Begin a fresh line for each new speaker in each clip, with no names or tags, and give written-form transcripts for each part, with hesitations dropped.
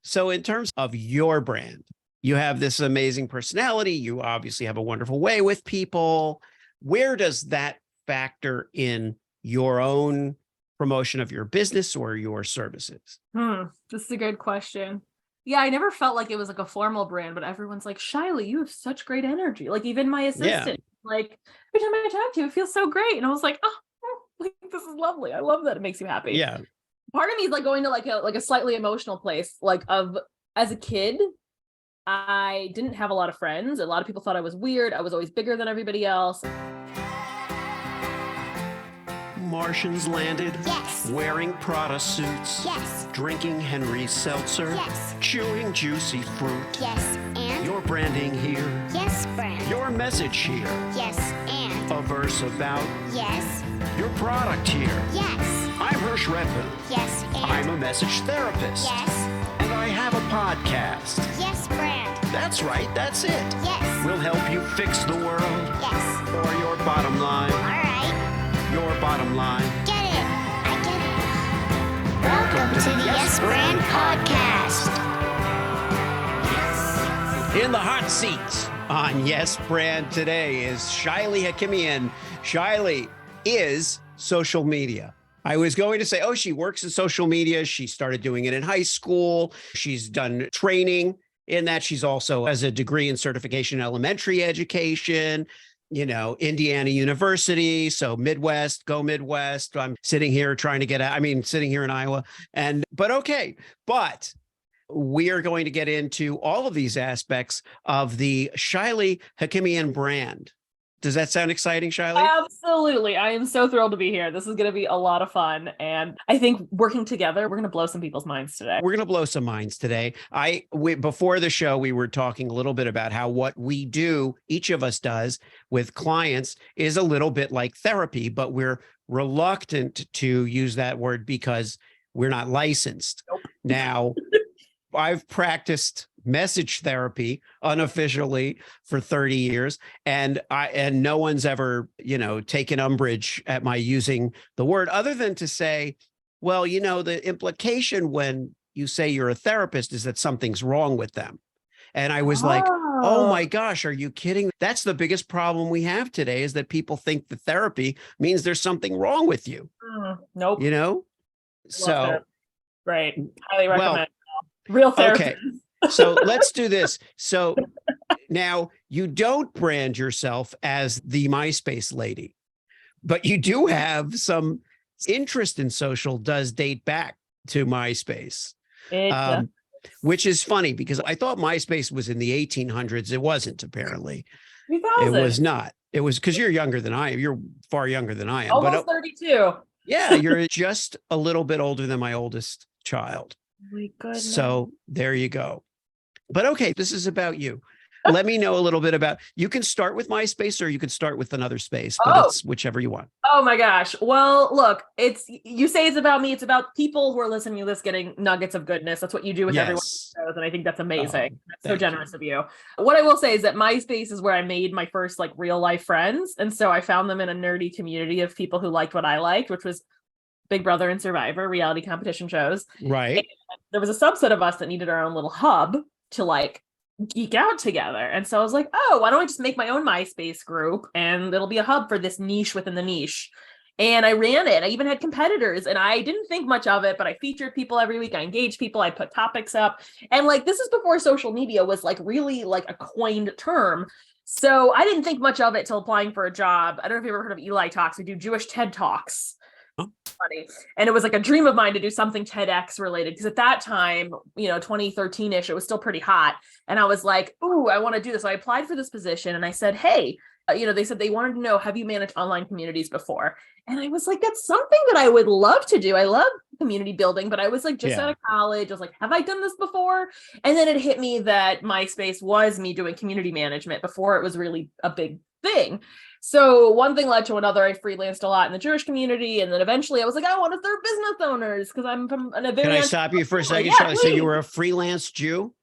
So in terms of your brand, you have this amazing personality. You obviously have a wonderful way with people. Where does that factor in your own promotion of your business or your services?
This is a good question. Yeah, I never felt like it was like a formal brand, but everyone's like, Shaily, you have such great energy. Like even my assistant, like every time I talk to you, it feels so great. And I was like, oh, like, this is lovely. I love that it makes you happy.
Yeah.
Part of me is like going to like a slightly emotional place. Like as a kid, I didn't have a lot of friends. A lot of people thought I was weird. I was always bigger than everybody else.
Martians landed.
Yes.
Wearing Prada suits.
Yes.
Drinking Henry's seltzer.
Yes.
Chewing juicy fruit.
Yes, and?
Your branding here.
Yes, brand.
Your message here.
Yes, and?
A verse about.
Yes.
Your product here.
Yes.
I'm Hersh Rephun.
Yes, and?
I'm a message therapist.
Yes.
And I have a podcast.
Yes, brand.
That's right, that's it.
Yes.
We'll help you fix the world.
Yes.
Or your bottom line.
All right.
Your bottom line.
Get it. I get it. Welcome to the Yes Brand Podcast. Yes.
In the hot seat on Yes Brand today is Shaily Hakimian. Shaily is social media. I was going to say, oh, she works in social media. She started doing it in high school. She's done training in that. She's also has a degree in certification in elementary education, Indiana University. So Midwest, go Midwest. I'm sitting here trying to sitting here in Iowa. But we are going to get into all of these aspects of the Shaily Hakimian brand. Does that sound exciting, Shaily?
Absolutely. I am so thrilled to be here. This is going to be a lot of fun. And I think working together, we're going to blow some people's minds today.
We're going to blow some minds today. Before the show, we were talking a little bit about how what we do, each of us does with clients is a little bit like therapy, but we're reluctant to use that word because we're not licensed.
Nope.
Now, I've practiced message therapy unofficially for 30 years. And no one's ever, taken umbrage at my using the word other than to say, well, the implication when you say you're a therapist is that something's wrong with them. And I was like, oh my gosh, are you kidding? That's the biggest problem we have today is that people think that therapy means there's something wrong with you.
Nope.
So
right. Highly recommend. Real therapy.
Okay. So let's do this. So now you don't brand yourself as the MySpace lady, but you do have some interest in social, does date back to MySpace, which is funny because I thought MySpace was in the 1800s. It wasn't, apparently.
2000.
It was not. It was because you're younger than I am. You're far younger than I am.
Almost 32.
Yeah, you're just a little bit older than my oldest child.
Oh my goodness.
So there you go. But okay, this is about you. Let me know a little bit about, you can start with MySpace or you can start with another space, but it's whichever you want.
Oh my gosh. Well, look, you say it's about me. It's about people who are listening to this getting nuggets of goodness. That's what you do with everyone. And I think that's amazing. That's so generous of you. What I will say is that MySpace is where I made my first like real life friends. And so I found them in a nerdy community of people who liked what I liked, which was Big Brother and Survivor, reality competition shows.
Right.
And there was a subset of us that needed our own little hub to like geek out together. And so I was like, oh, why don't I just make my own MySpace group and it'll be a hub for this niche within the niche. And I ran it. I even had competitors and I didn't think much of it, but I featured people every week. I engaged people. I put topics up. And like, this is before social media was like really like a coined term. So I didn't think much of it till applying for a job. I don't know if you've ever heard of Eli Talks. We do Jewish TED Talks. Funny. And it was like a dream of mine to do something TEDx related because at that time, 2013-ish, it was still pretty hot. And I was like, ooh, I want to do this. So I applied for this position and I said, hey, they said they wanted to know, have you managed online communities before? And I was like, that's something that I would love to do. I love community building, but I was like, just out of college. I was like, have I done this before? And then it hit me that MySpace was me doing community management before it was really a big thing. So one thing led to another. I freelanced a lot in the Jewish community. And then eventually I was like, I want to serve business owners because I'm from a very...
Can I stop you for a second,
Yeah,
Shaily? So you were a freelance Jew?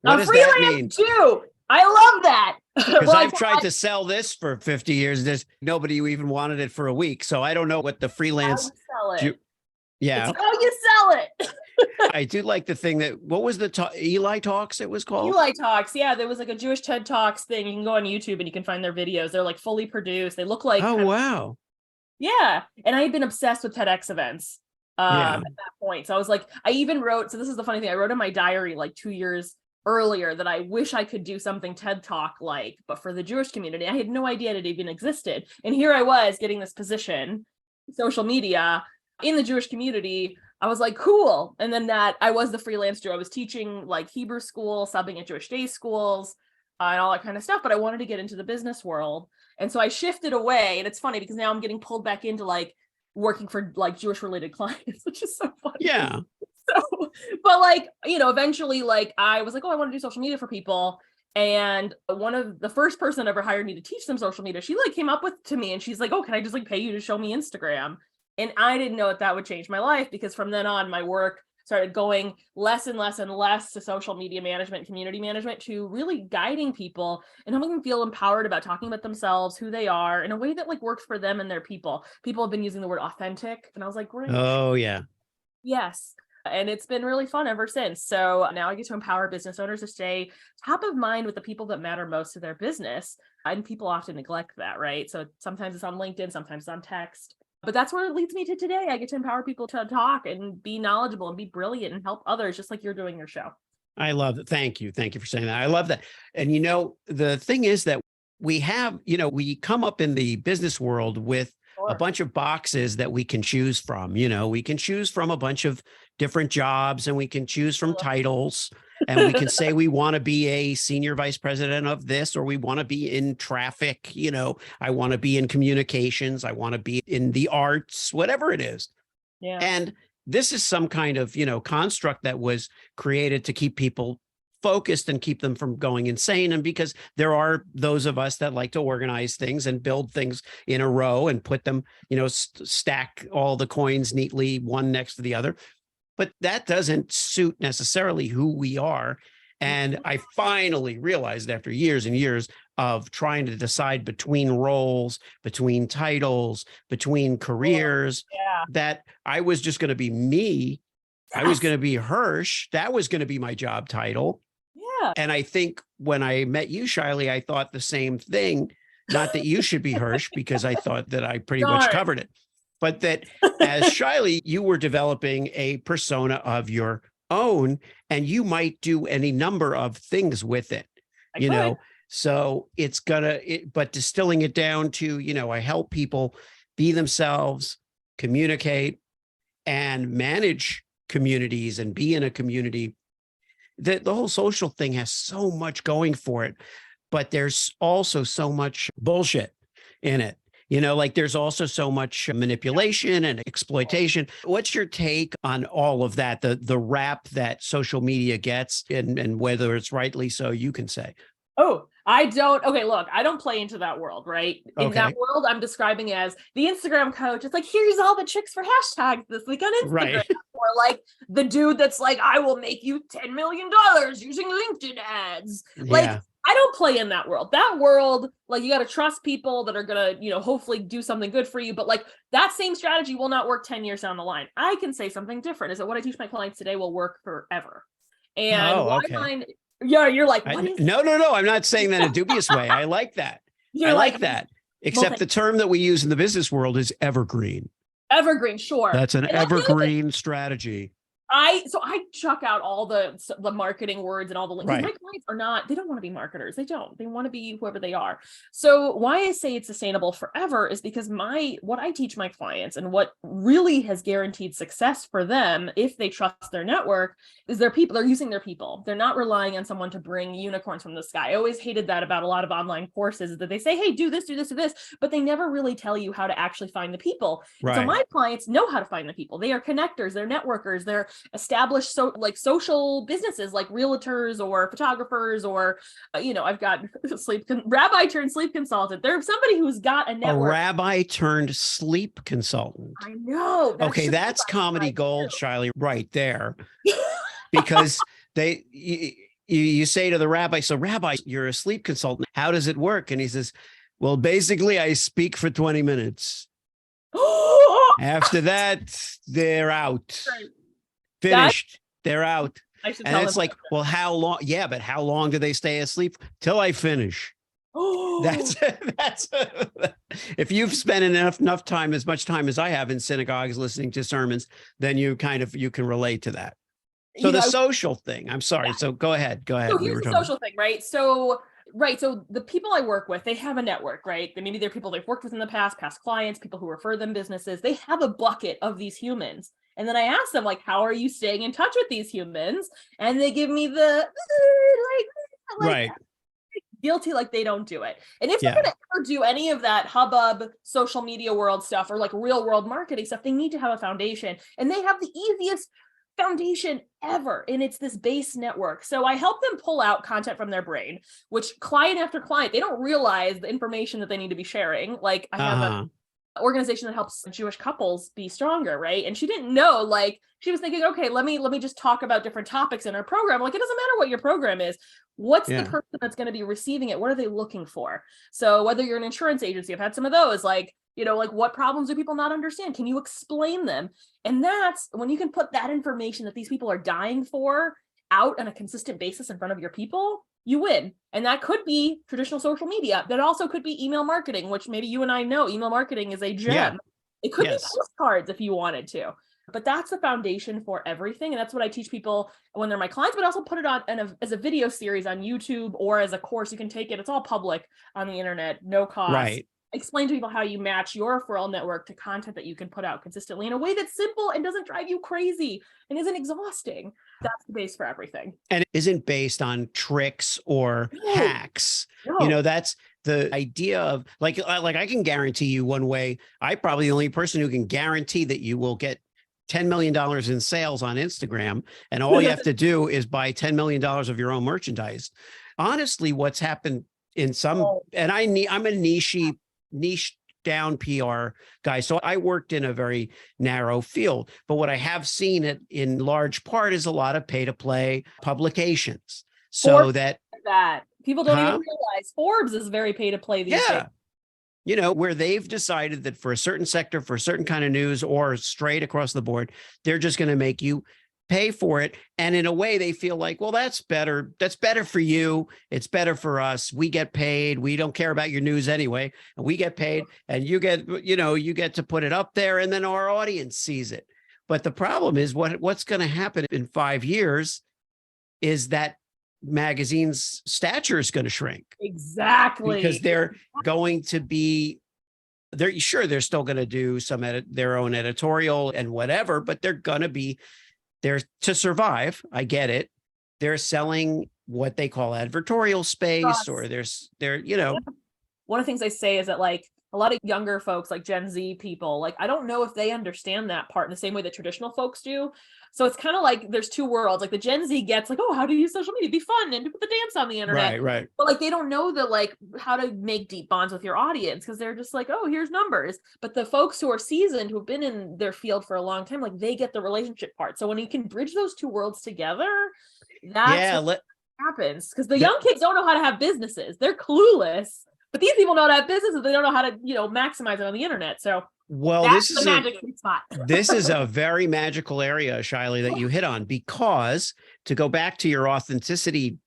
What
a
does
freelance
that mean?
Jew. I love that.
Because I've tried to sell this for 50 years. There's nobody who even wanted it for a week. So I don't know what the freelance...
How you sell it.
Jew... Yeah.
It's how you sell it.
I do like the thing that, what was the Eli Talks it was called?
Eli Talks. Yeah, there was like a Jewish TED Talks thing. You can go on YouTube and you can find their videos. They're like fully produced. They look like,
Oh, wow.
yeah. And I had been obsessed with TEDx events at that point. So I was like, I even wrote, so this is the funny thing. I wrote in my diary like 2 years earlier that I wish I could do something TED Talk like, but for the Jewish community. I had no idea it even existed. And here I was getting this position, social media in the Jewish community. I was like, cool. And then that I was the freelance Jew. I was teaching like Hebrew school, subbing at Jewish day schools, and all that kind of stuff. But I wanted to get into the business world. And so I shifted away. And it's funny because now I'm getting pulled back into like working for like Jewish related clients, which is so funny.
Yeah.
So, but like, eventually like I was like, oh, I want to do social media for people. And one of the first person ever hired me to teach them social media, she like came up to me and she's like, oh, can I just like pay you to show me Instagram? And I didn't know that would change my life, because from then on, my work started going less and less and less to social media management, community management, to really guiding people and helping them feel empowered about talking about themselves, who they are, in a way that like works for them and their people. People have been using the word authentic. And I was like, great.
Oh, yeah.
Yes. And it's been really fun ever since. So now I get to empower business owners to stay top of mind with the people that matter most to their business. And people often neglect that, right? So sometimes it's on LinkedIn, sometimes it's on text. But that's where it leads me to today. I get to empower people to talk and be knowledgeable and be brilliant and help others, just like you're doing your show.
I love it. Thank you. Thank you for saying that. I love that. And, the thing is that we have, we come up in the business world with a bunch of boxes that we can choose from. We can choose from a bunch of different jobs, and we can choose from titles, and we can say we want to be a senior vice president of this, or we want to be in traffic. I want to be in communications. I want to be in the arts, whatever it is.
Yeah.
And this is some kind of, construct that was created to keep people focused and keep them from going insane. And because there are those of us that like to organize things and build things in a row and put them, stack all the coins neatly, one next to the other. But that doesn't suit necessarily who we are. And I finally realized, after years and years of trying to decide between roles, between titles, between careers, that I was just going to be me. I was going to be Hersh. That was going to be my job title.
Yeah.
And I think when I met you, Shaily, I thought the same thing. Not that you should be Hersh, because I thought that I pretty much covered it. But that as Shaily, you were developing a persona of your own, and you might do any number of things with it, so it's but distilling it down to, I help people be themselves, communicate, and manage communities and be in a community. The whole social thing has so much going for it, but there's also so much bullshit in it. Like there's also so much manipulation and exploitation. What's your take on all of that, the rap that social media gets, and whether it's rightly so, you can say?
Oh, I don't. Okay, look, I don't play into that world, right? In that world, I'm describing as the Instagram coach. It's like, here's all the tricks for hashtags this week on Instagram.
Right.
Or like the dude that's like, I will make you $10 million using LinkedIn ads. Like, I don't play in that world. That world, like, you got to trust people that are going to, hopefully do something good for you. But like that same strategy will not work 10 years down the line. I can say something different, is that what I teach my clients today will work forever. And mine, you're like, what is
no, I'm not saying that in a dubious way. I like that. I like that. Except the term that we use in the business world is evergreen.
Evergreen, sure.
That's an evergreen strategy.
I chuck out all the marketing words and all the links. My clients they don't want to be marketers. They want to be whoever they are. So why I say it's sustainable forever is because what I teach my clients, and what really has guaranteed success for them, if they trust their network, is their people. They're using their people. They're not relying on someone to bring unicorns from the sky. I always hated that about a lot of online courses, that they say, hey, do this, do this, do this, but they never really tell you how to actually find the people. Right. So my clients know how to find the people. They are connectors, they're networkers, they're established social businesses like realtors or photographers, or I've got rabbi turned sleep consultant. There's somebody who's got a network. A
rabbi turned sleep consultant.
I know.
That's comedy gold, Shaily, right there. Because you say to the rabbi, so rabbi, you're a sleep consultant. How does it work? And he says, well, basically I speak for 20 minutes. After that, they're out.
Right.
finished. They're out.
I should
And
tell
it's
them.
like, well, how long? Yeah, but how long do they stay asleep? Till I finish. That's if you've spent enough time, as much time as I have in synagogues listening to sermons, then you can relate to that. So the social thing, I'm sorry.
Yeah.
So go ahead.
So here's the social thing, right? So the people I work with, they have a network, right? Maybe they're people they've worked with in the past clients, people who refer them businesses. They have a bucket of these humans. And then I ask them, like, how are you staying in touch with these humans? And they give me the
right.
guilty, like they don't do it. And if they're going to ever do any of that hubbub social media world stuff or like real world marketing stuff, they need to have a foundation. And they have the easiest foundation ever, and it's this base network. So I help them pull out content from their brain, which client after client, they don't realize the information that they need to be sharing. Like I have an organization that helps Jewish couples be stronger, right? And she didn't know, like she was thinking, okay, let me just talk about different topics in our program. Like it doesn't matter what your program is. What's the person that's going to be receiving it? What are they looking for? So whether you're an insurance agency, I've had some of those, like, like what problems do people not understand? Can you explain them? And that's when you can put that information that these people are dying for out on a consistent basis in front of your people, you win. And that could be traditional social media. That also could be email marketing, which maybe you and I know email marketing is a gem. Yeah. It could be postcards if you wanted to. But that's the foundation for everything. And that's what I teach people when they're my clients, but also put it on as a video series on YouTube or as a course. You can take it. It's all public on the internet, no cost.
Right.
Explain to people how you match your referral network to content that you can put out consistently in a way that's simple and doesn't drive you crazy and isn't exhausting. That's the base for everything.
And it isn't based on tricks or hacks. No. That's the idea of like I can guarantee you one way. I'm probably the only person who can guarantee that you will get $10 million in sales on Instagram. And all you have to do is buy $10 million of your own merchandise. Honestly, what's happened in some, and I'm a niche down PR guy. So I worked in a very narrow field, but what I have seen it in large part is a lot of pay to play publications. So
Forbes that people don't even realize Forbes is very pay to play these days.
Where they've decided that for a certain sector, for a certain kind of news or straight across the board, they're just going to make you pay for it. And in a way they feel like, well, that's better. That's better for you. It's better for us. We get paid. We don't care about your news anyway. And we get paid and you get to put it up there and then our audience sees it. But the problem is what's going to happen in 5 years is that magazine's stature is going to shrink.
Exactly.
Because they're going to be, they're still going to do some their own editorial and whatever, but they're going to be there to survive. I get it. They're selling what they call advertorial space, or they're
One of the things I say is that like a lot of younger folks, like Gen Z people, like I don't know if they understand that part in the same way that traditional folks do. So it's kind of like there's two worlds. Like the Gen Z gets like, oh, how do you use social media? Be fun and put the dance on the internet.
Right.
But like they don't know like how to make deep bonds with your audience because they're just like, oh, here's numbers. But the folks who are seasoned, who've been in their field for a long time, like they get the relationship part. So when you can bridge those two worlds together, that's what happens. Because the young kids don't know how to have businesses. They're clueless. But these people know how to have businesses. They don't know how to, maximize it on the internet. So
this is
the magic spot.
This is a very magical area, Shaily, that you hit on, because to go back to your authenticity,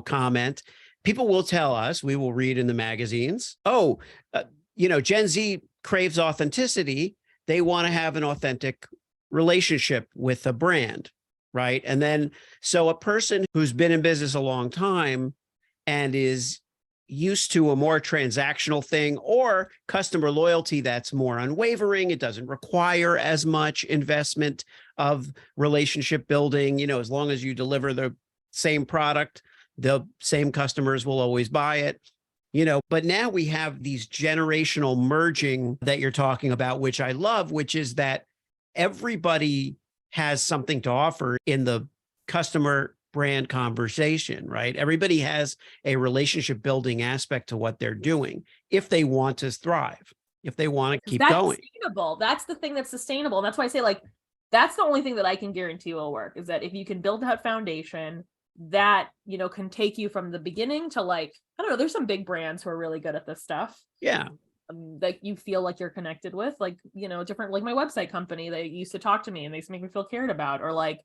comment, people will tell us, we will read in the magazines, Gen Z craves authenticity. They want to have an authentic relationship with a brand, right? And then, so a person who's been in business a long time and is used to a more transactional thing or customer loyalty that's more unwavering, it doesn't require as much investment of relationship building, as long as you deliver the same product, the same customers will always buy it, but now we have these generational merging that you're talking about, which I love, which is that everybody has something to offer in the customer brand conversation, right? Everybody has a relationship building aspect to what they're doing if they want to thrive, if they want to keep going.
Sustainable. That's the thing that's sustainable. And that's why I say that's the only thing that I can guarantee will work, is that if you can build that foundation that, can take you from the beginning to I don't know, there's some big brands who are really good at this stuff.
Yeah.
that you feel like you're connected with, like, different, like my website company, they used to talk to me and they used to make me feel cared about, or like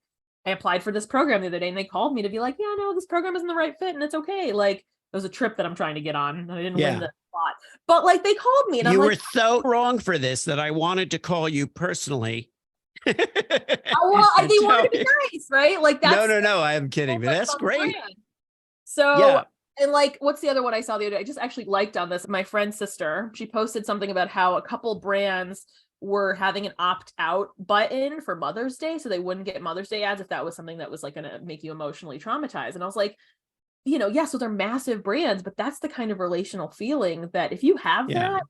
I applied for this program the other day and they called me to be like, yeah, no, this program isn't the right fit and it's okay. Like it was a trip that I'm trying to get on and I didn't win the spot, but like they called me and
you
I'm
were
like,
so wrong for this that I wanted to call you personally.
oh, well, they wanted to be nice, right? Like that's
no, I'm kidding, but that's great.
So,
yeah.
And like, what's the other one I saw the other day? I just actually liked on this. My friend's sister, she posted something about how a couple brands were having an opt-out button for Mother's Day, so they wouldn't get Mother's Day ads if that was something that was like going to make you emotionally traumatized. And I was like, so they're massive brands, but that's the kind of relational feeling that if you have that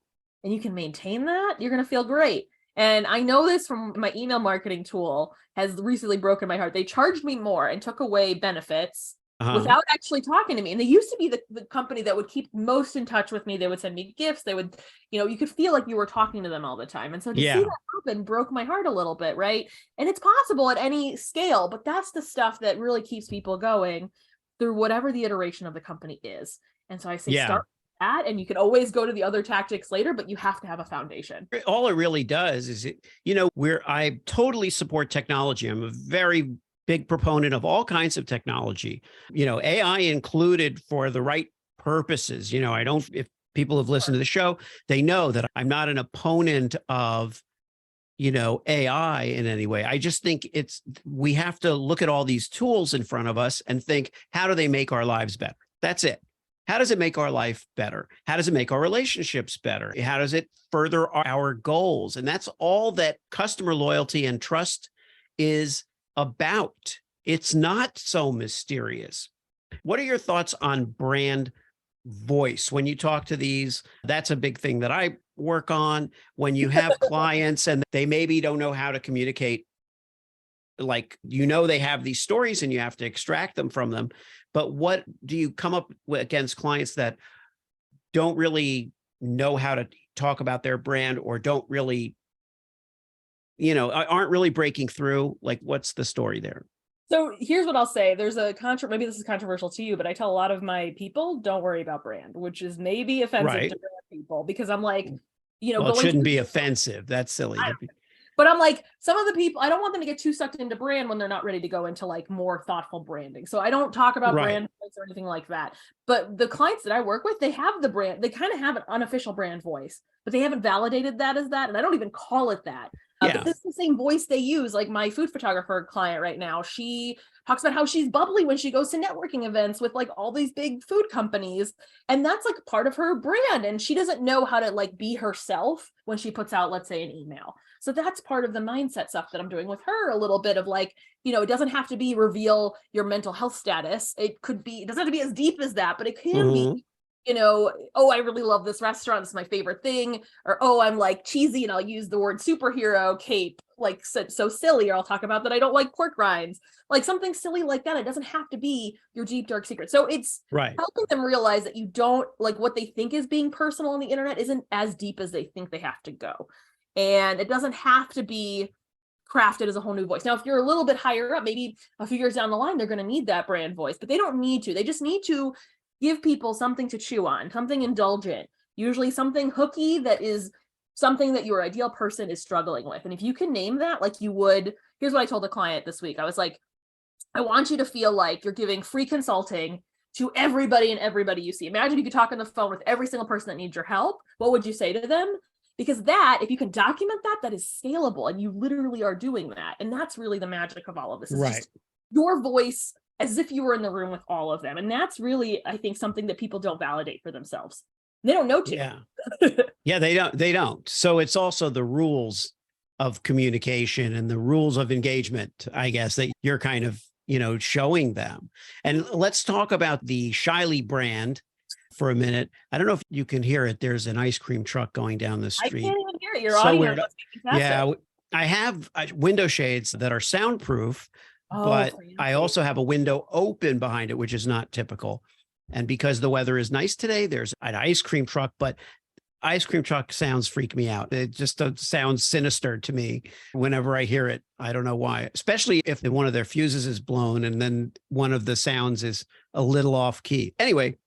and you can maintain that, you're going to feel great. And I know this from my email marketing tool has recently broken my heart. They charged me more and took away benefits without actually talking to me. And they used to be the company that would keep most in touch with me. They would send me gifts. They would, you could feel like you were talking to them all the time. And so to see that happen broke my heart a little bit, right? And it's possible at any scale, but that's the stuff that really keeps people going through whatever the iteration of the company is. And so I say start with that, and you can always go to the other tactics later, but you have to have a foundation.
All it really does is, I totally support technology. I'm a very big proponent of all kinds of technology, AI included for the right purposes. If people have listened to the show, they know that I'm not an opponent of, AI in any way. I just think we have to look at all these tools in front of us and think, how do they make our lives better? That's it. How does it make our life better? How does it make our relationships better? How does it further our goals? And that's all that customer loyalty and trust is about. It's not so mysterious. What are your thoughts on brand voice? When you talk to these, that's a big thing that I work on. When you have clients and they maybe don't know how to communicate, like, they have these stories and you have to extract them from them. But what do you come up with against clients that don't really know how to talk about their brand, or don't really, aren't really breaking through? Like, what's the story there?
So here's what I'll say. There's maybe this is controversial to you, but I tell a lot of my people, don't worry about brand, which is maybe offensive to brand people, because I'm like,
well, it shouldn't be offensive. That's silly.
But I'm like, some of the people, I don't want them to get too sucked into brand when they're not ready to go into like more thoughtful branding. So I don't talk about brand voice or anything like that. But the clients that I work with, they have the brand, they kind of have an unofficial brand voice, but they haven't validated that as that. And I don't even call it that. But this is the same voice they use. Like my food photographer client right now, she talks about how she's bubbly when she goes to networking events with like all these big food companies. And that's like part of her brand. And she doesn't know how to like be herself when she puts out, let's say, an email. So that's part of the mindset stuff that I'm doing with her, a little bit of like, it doesn't have to be reveal your mental health status. It could be, it doesn't have to be as deep as that, but it can be, oh, I really love this restaurant. It's my favorite thing. Or, oh, I'm like cheesy and I'll use the word superhero cape, like so silly, or I'll talk about that I don't like pork rinds, like something silly like that. It doesn't have to be your deep, dark secret. So it's helping them realize that you don't, like, what they think is being personal on the internet isn't as deep as they think they have to go. And it doesn't have to be crafted as a whole new voice. Now, if you're a little bit higher up, maybe a few years down the line, they're going to need that brand voice, but they don't need to. They just need to give people something to chew on, something indulgent, usually something hooky that is something that your ideal person is struggling with. And if you can name that, like you would, here's what I told a client this week. I was like, I want you to feel like you're giving free consulting to everybody and everybody you see. Imagine you could talk on the phone with every single person that needs your help. What would you say to them? Because that, if you can document that, that is scalable, and you literally are doing that. And that's really the magic of all of this. It's just your voice as if you were in the room with all of them. And that's really, I think, something that people don't validate for themselves. They don't know to.
Yeah, they don't. So it's also the rules of communication and the rules of engagement, I guess, that you're kind of, showing them. And let's talk about the Shaily brand for a minute. I don't know if you can hear it. There's an ice cream truck going down the street.
I can't even hear it. Your audio must be fantastic.
Yeah, I have window shades that are soundproof, but I also have a window open behind it, which is not typical. And because the weather is nice today, there's an ice cream truck, but ice cream truck sounds freak me out. It just sounds sinister to me whenever I hear it. I don't know why, especially if one of their fuses is blown and then one of the sounds is a little off key. Anyway,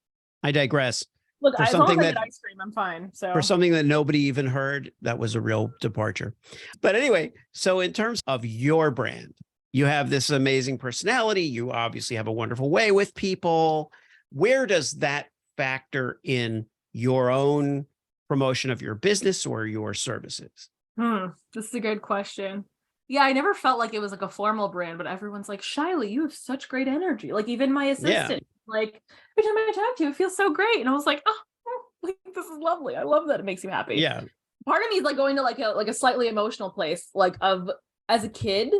I digress.
Look,
For
as long
something
as I get
that
ice cream, I'm fine. So
for something that nobody even heard, that was a real departure. But anyway, so in terms of your brand, you have this amazing personality. You obviously have a wonderful way with people. Where does that factor in your own promotion of your business or your services?
This is a good question. Yeah, I never felt like it was like a formal brand, but everyone's like, Shaily, you have such great energy. Like even my
Yeah.
assistant, like every time I talk to you, it feels so great. And I was like, oh, like, this is lovely. I love that it makes you happy.
Yeah.
Part of me is like going to like a slightly emotional place. Like as a kid,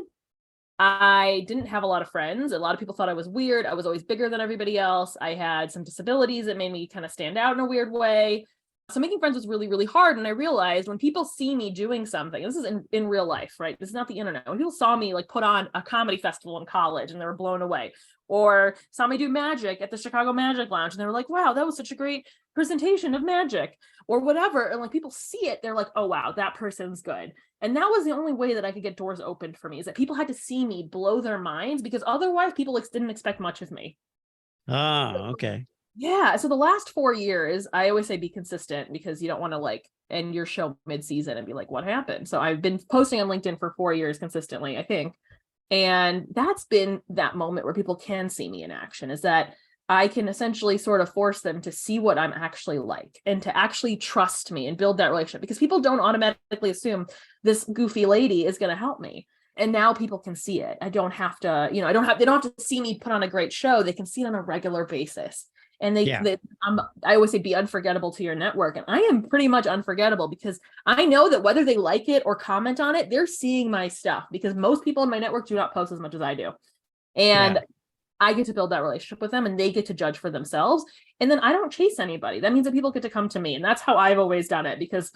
I didn't have a lot of friends. A lot of people thought I was weird. I was always bigger than everybody else. I had some disabilities that made me kind of stand out in a weird way. So making friends was really, really hard. And I realized when people see me doing something, this is in real life, right? This is not the internet. When people saw me like put on a comedy festival in college and they were blown away, or saw me do magic at the Chicago Magic Lounge and they were like, wow, that was such a great presentation of magic or whatever. And like people see it, they're like, oh, wow, that person's good. And that was the only way that I could get doors opened for me, is that people had to see me blow their minds, because otherwise people didn't expect much of me.
Oh, okay.
Yeah. So the last 4 years, I always say be consistent, because you don't want to like end your show mid-season and be like, what happened? So I've been posting on LinkedIn for 4 years consistently, I think. And that's been that moment where people can see me in action, is that I can essentially sort of force them to see what I'm actually like and to actually trust me and build that relationship, because people don't automatically assume this goofy lady is going to help me. And now people can see it. I don't have to, they don't have to see me put on a great show. They can see it on a regular basis. And I always say, be unforgettable to your network. And I am pretty much unforgettable, because I know that whether they like it or comment on it, they're seeing my stuff, because most people in my network do not post as much as I do. And I get to build that relationship with them, and they get to judge for themselves. And then I don't chase anybody. That means that people get to come to me. And that's how I've always done it, because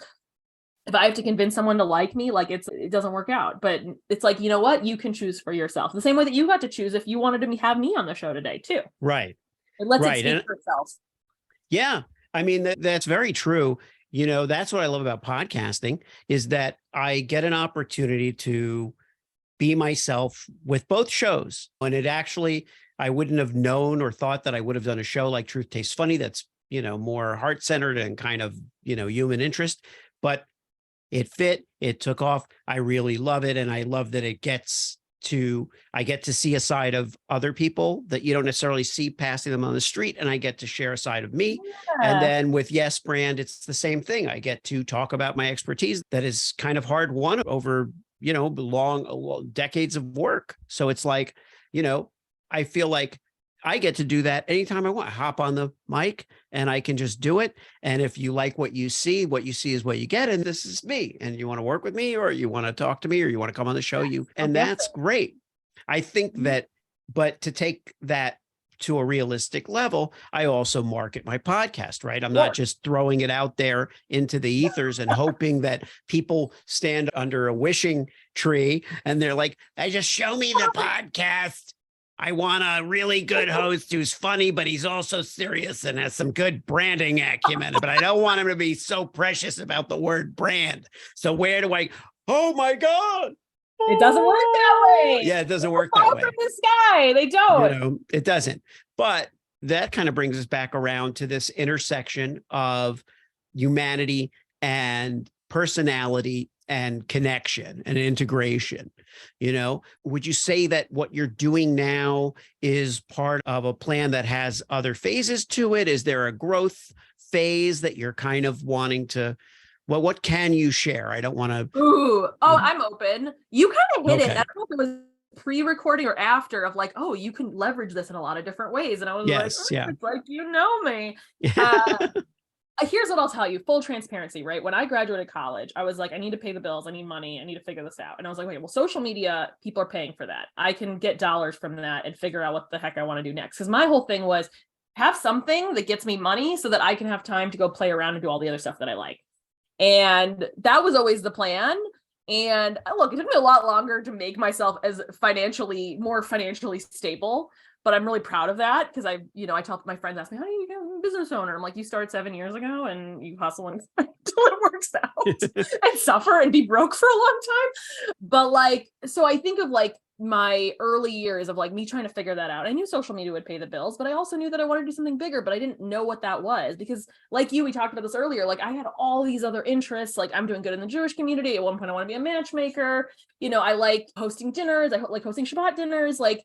if I have to convince someone to like me, like it doesn't work out. But it's like, you know what? You can choose for yourself. The same way that you got to choose if you wanted to have me on the show today too.
Right.
It lets it speak for itself.
Yeah. I mean, that's very true. That's what I love about podcasting, is that I get an opportunity to be myself with both shows. And I wouldn't have known or thought that I would have done a show like Truth Tastes Funny that's, more heart-centered and kind of, human interest, but it fit, it took off. I really love it. And I love that I get to see a side of other people that you don't necessarily see passing them on the street. And I get to share a side of me. Yeah. And then with Yes Brand, it's the same thing. I get to talk about my expertise that is kind of hard won over, long decades of work. So it's like, I feel like I get to do that anytime I want. I hop on the mic and I can just do it. And if you like what you see is what you get. And this is me. And you want to work with me, or you want to talk to me, or you want to come on the show, that's great. I think that, but to take that to a realistic level, I also market my podcast, right? I'm not just throwing it out there into the ethers and hoping that people stand under a wishing tree and they're like, just show me the podcast. I want a really good host who's funny, but he's also serious and has some good branding acumen. But I don't want him to be so precious about the word brand. So where do oh my God.
It doesn't work that way.
Yeah, it doesn't work that way.
From the sky. They don't.
It doesn't. But that kind of brings us back around to this intersection of humanity and personality and connection and integration. Would you say that what you're doing now is part of a plan that has other phases to it? Is there a growth phase that you're kind of wanting to, what can you share? I don't want to.
I'm open. You kind of hit it. I don't know if it was pre-recording or after, of like, oh, you can leverage this in a lot of different ways. And I was it's like, me. Here's what I'll tell you, full transparency, right? When I graduated college, I was like, I need to pay the bills. I need money. I need to figure this out. And I was like, wait, well, social media, people are paying for that. I can get dollars from that and figure out what the heck I want to do next. Because my whole thing was have something that gets me money so that I can have time to go play around and do all the other stuff that I like. And that was always the plan. And look, it took me a lot longer to make myself as more financially stable. But I'm really proud of that, because I tell my friends, ask me, how do you become a business owner? I'm like, you started 7 years ago and you hustle and until it works out and suffer and be broke for a long time. But so I think of my early years of like me trying to figure that out. I knew social media would pay the bills, but I also knew that I wanted to do something bigger, but I didn't know what that was because like you, we talked about this earlier, like I had all these other interests. Like I'm doing good in the Jewish community. At one point I want to be a matchmaker. You know, I like hosting dinners. I like hosting Shabbat dinners, like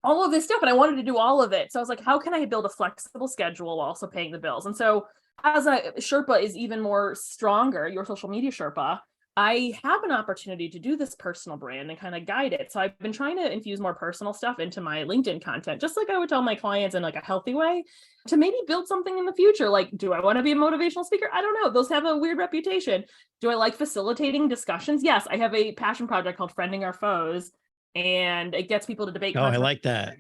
all of this stuff. And I wanted to do all of it. So I was like, how can I build a flexible schedule while also paying the bills? And so as a Sherpa is even more stronger, your social media Sherpa, I have an opportunity to do this personal brand and kind of guide it. So I've been trying to infuse more personal stuff into my LinkedIn content, just like I would tell my clients in like a healthy way to maybe build something in the future. Like, do I want to be a motivational speaker? I don't know. Those have a weird reputation. Do I like facilitating discussions? Yes, I have a passion project called Friending Our Foes, and it gets people to debate.
Oh, I like that.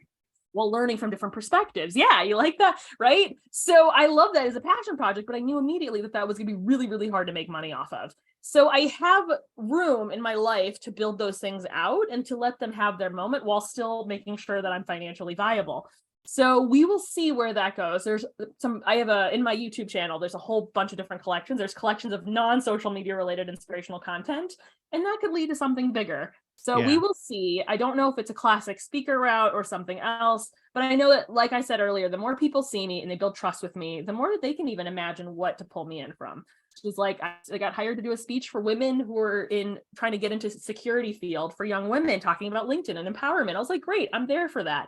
While learning from different perspectives. Yeah, you like that, right? So I love that as a passion project, but I knew immediately that that was going to be really, really hard to make money off of. So I have room in my life to build those things out and to let them have their moment while still making sure that I'm financially viable. So we will see where that goes. There's in my YouTube channel, there's a whole bunch of different collections. There's collections of non-social media related inspirational content, and that could lead to something bigger. So we will see. I don't know if it's a classic speaker route or something else, but I know that, like I said earlier, the more people see me and they build trust with me, the more that they can even imagine what to pull me in from. It's like I got hired to do a speech for women who were trying to get into security field for young women, talking about LinkedIn and empowerment. I was like, great, I'm there for that.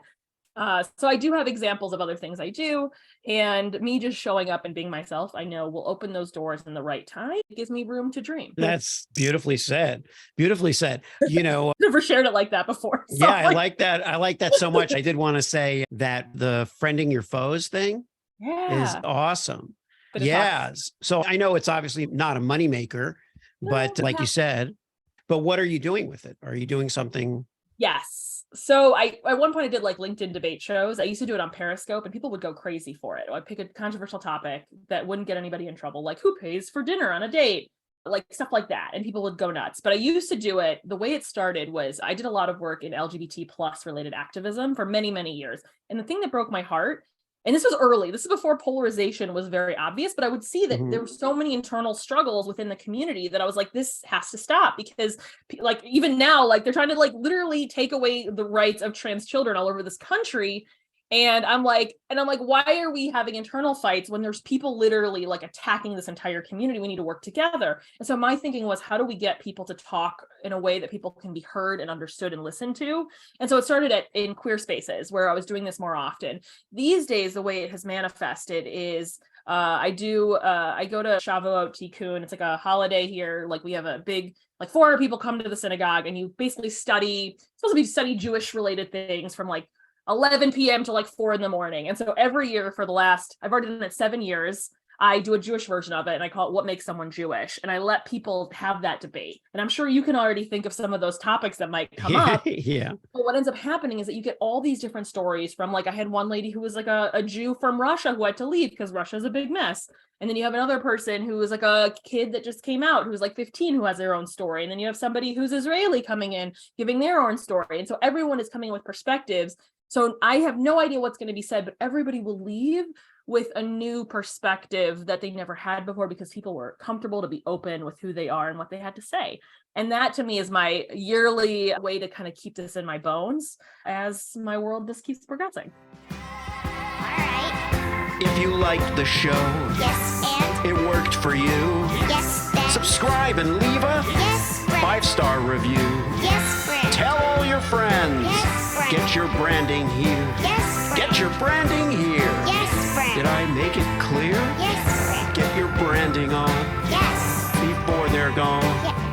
So I do have examples of other things I do, and me just showing up and being myself, I know will open those doors in the right time. It gives me room to dream.
That's beautifully said. Beautifully said. You know,
never shared it like that before. So
yeah, I like that. I like that so much. I did want to say that the friending your foes thing is awesome. Yeah. Awesome. So I know it's obviously not a moneymaker, but like you said, but what are you doing with it? Are you doing something?
Yes. So at one point I did like LinkedIn debate shows. I used to do it on Periscope and people would go crazy for it. I'd pick a controversial topic that wouldn't get anybody in trouble, like who pays for dinner on a date, like stuff like that. And people would go nuts. But I used to do it. The way it started was I did a lot of work in LGBT plus related activism for many, many years. And the thing that broke my heart, and this was early, this is before polarization was very obvious, but I would see that there were so many internal struggles within the community that I was like, this has to stop, because like even now, like they're trying to like literally take away the rights of trans children all over this country. And I'm like, why are we having internal fights when there's people literally like attacking this entire community? We need to work together. And so my thinking was, how do we get people to talk in a way that people can be heard and understood and listened to? And so it started in queer spaces where I was doing this more often. These days, the way it has manifested is I go to Shavuot Tikkun. It's like a holiday here. Like we have a big, like 400 people come to the synagogue, and you basically study Jewish related things from like 11 p.m. to like 4 a.m. And so every year for I've already done it 7 years, I do a Jewish version of it, and I call it What Makes Someone Jewish. And I let people have that debate. And I'm sure you can already think of some of those topics that might come up.
Yeah.
But what ends up happening is that you get all these different stories from, like, I had one lady who was like a Jew from Russia who had to leave because Russia is a big mess. And then you have another person who was like a kid that just came out, who was like 15, who has their own story. And then you have somebody who's Israeli coming in, giving their own story. And so everyone is coming with perspectives. So I have no idea what's going to be said, but everybody will leave with a new perspective that they never had before, because people were comfortable to be open with who they are and what they had to say. And that to me is my yearly way to kind of keep this in my bones as my world just keeps progressing.
All right.
If you liked the show,
Yes, and
it worked for you,
yes, then
subscribe and leave a
yes, friend.
5-star review.
Yes, friend.
Tell all your friends.
Yes, friend.
Get your branding here.
Yes, friend.
Get your branding here.
Yes, friend.
Did I make it clear?
Yes, friend.
Get your branding on
Yes.
before they're gone.
Yes.